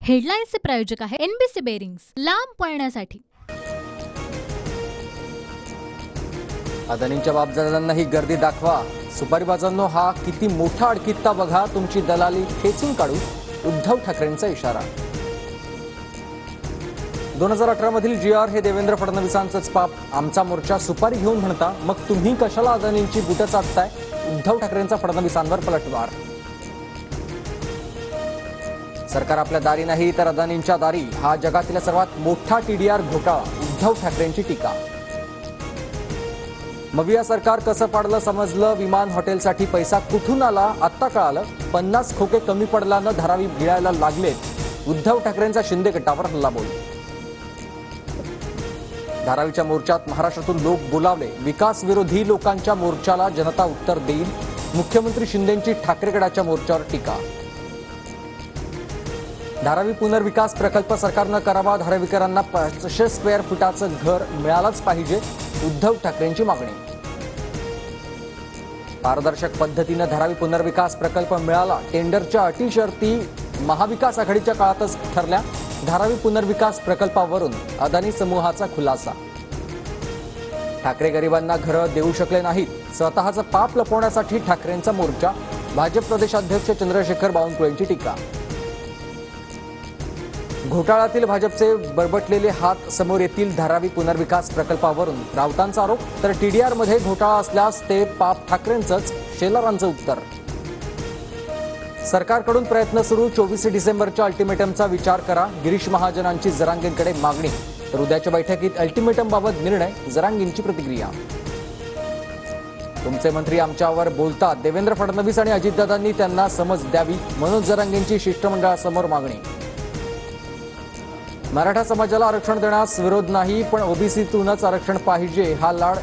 हेडलाईन्सचे प्रायोजक आहे NBC bearings, लांब पळण्यासाठी। अदानींच्या बापजादांनाही गर्दी दाखवा। सुपारीबाजांनो, हा किती मोठा अडकित्ता बघा। तुमची दलाली खेचून काढू, उद्धव ठाकरेंचा इशारा। 2018 मधील GR हे देवेंद्र फडणवीसांचंच पाप। आमचा मोर्चा सुपारी घेऊन म्हणता, मग तुम्ही कशाला अदानींची बुटं चाटताय? उद्धव ठाकरेंचा फडणवीसांवर पलटवार। सरकार आपल्या दारी नाही तर अदानींच्या दारी, हा जगातील सर्वात मोठा TDR घोटाळा। उद्धव ठाकरेंची टीका। मविया सरकार कसं पाडलं समजलं। विमान हॉटेलसाठी पैसा कुठून आला आत्ता कळालं। 50 खोके कमी पडल्यानं धारावी गिळायला लागलेत। उद्धव ठाकरेंचा शिंदे गटावर हल्लाबोल। धारावीच्या मोर्चात महाराष्ट्रातून लोक बोलावले। विकास विरोधी लोकांच्या मोर्चाला जनता उत्तर देईल। मुख्यमंत्री शिंदेंची ठाकरे गटाच्या मोर्चावर टीका। धारावी पुनर्विकास प्रकल्प सरकारनं करावा। धारावीकरांना 500 स्क्वेअर फुटाचं घर मिळालंच पाहिजे। उद्धव ठाकरेंची मागणी। पारदर्शक पद्धतीनं धारावी पुनर्विकास प्रकल्प मिळाला। टेंडरच्या अटी शर्ती महाविकास आघाडीच्या काळातच ठरल्या। धारावी पुनर्विकास प्रकल्पावरून अदानी समूहाचा खुलासा। ठाकरे गरिबांना घरं देऊ शकले नाहीत। स्वतःचं पाप लपवण्यासाठी ठाकरेंचा मोर्चा। भाजप प्रदेशाध्यक्ष चंद्रशेखर बावनकुळेंची टीका। घोटाळ्यातील भाजपचे बरबटलेले हात समोर येतील। धारावी पुनर्विकास प्रकल्पावरून राऊतांचा आरोप, तर TDR मध्ये घोटाळा असल्यास ते पाप ठाकरेंचंच, शेलारांचं उत्तर। सरकारकडून प्रयत्न सुरू। 24 डिसेंबरच्या अल्टिमेटमचा विचार करा। गिरीश महाजनांची जरांगेंकडे मागणी, तर उद्याच्या बैठकीत अल्टिमेटमबाबत निर्णय। जरांगेंची प्रतिक्रिया। तुमचे मंत्री आमच्यावर बोलतात। देवेंद्र फडणवीस आणि अजितदादांनी त्यांना समज द्यावी। मनोज जरांगेंची शिष्टमंडळासमोर मागणी। मराठा समाजाला आरक्षण देण्यास विरोध नाही, पण ओबीसीतूनच आरक्षण पाहिजे, हा लाड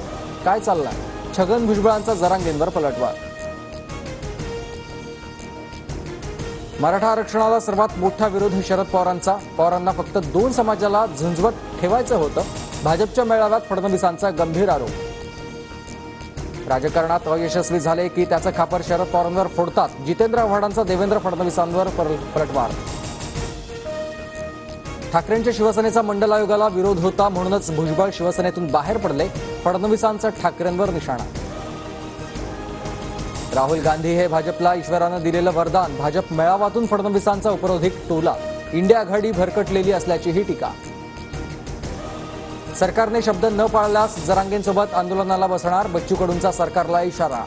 काय चाललाय? छगन भुजबळांचा जरांगेंवर पलटवार। मराठा आरक्षणाला सर्वात मोठा विरोध शरद पवारांचा। पवारांना फक्त 2 समाजाला झुंजवत ठेवायचं होतं। भाजपच्या मेळाव्यात फडणवीसांचा गंभीर आरोप। राजकारणात अयशस्वी झाले की त्याचं खापर शरद पवारांवर फोडतात। जितेंद्र आव्हाडांचा देवेंद्र फडणवीसांवर पलटवार। ठाकरेंच्या शिवसेनेचा मंडल आयोगाला विरोध होता, म्हणूनच भुजबळ शिवसेनेतून बाहेर पडले। फडणवीसांचा ठाकरेंवर निशाणा। राहुल गांधी हे भाजपला ईश्वरानं दिलेलं वरदान। भाजप मेळाव्यातून फडणवीसांचा उपरोधिक टोला। इंडिया आघाडी भरकटलेली असल्याची ही टीका। सरकारने शब्द न पाळल्यास जरांगेंसोबत आंदोलनाला बसणार। बच्चू कडूंचा सरकारला इशारा।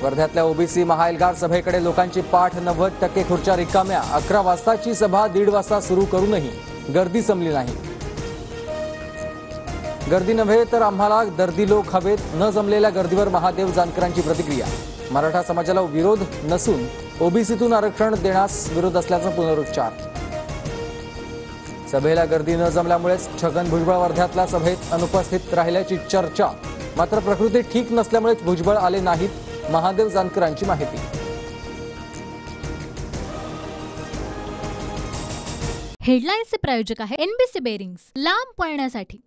वर्ध्यातल्या ओबीसी महाएल्गार सभेकडे लोकांची पाठ। 90% खुर्च्या रिकाम्या। 11 वाजताची सभा 1:30 वाजता सुरू करूनही गर्दी संपली नाही। गर्दी नव्हे तर आम्हाला दर्दी लोक हवेत। न जमलेल्या गर्दीवर महादेव जानकरांची प्रतिक्रिया। मराठा समाजाला विरोध नसून ओबीसीतून आरक्षण देण्यास विरोध असल्याचा पुनरुच्चार। सभेला गर्दी न जमल्यामुळेच छगन भुजबळ वर्ध्यातल्या सभेत अनुपस्थित राहिल्याची चर्चा। मात्र प्रकृती ठीक नसल्यामुळेच भुजबळ आले नाहीत, महादेव जानकरांची माहिती। हेडलाईन्सचे प्रायोजक आहे एनबीसी बेरिंग्स, लांब पळण्यासाठी।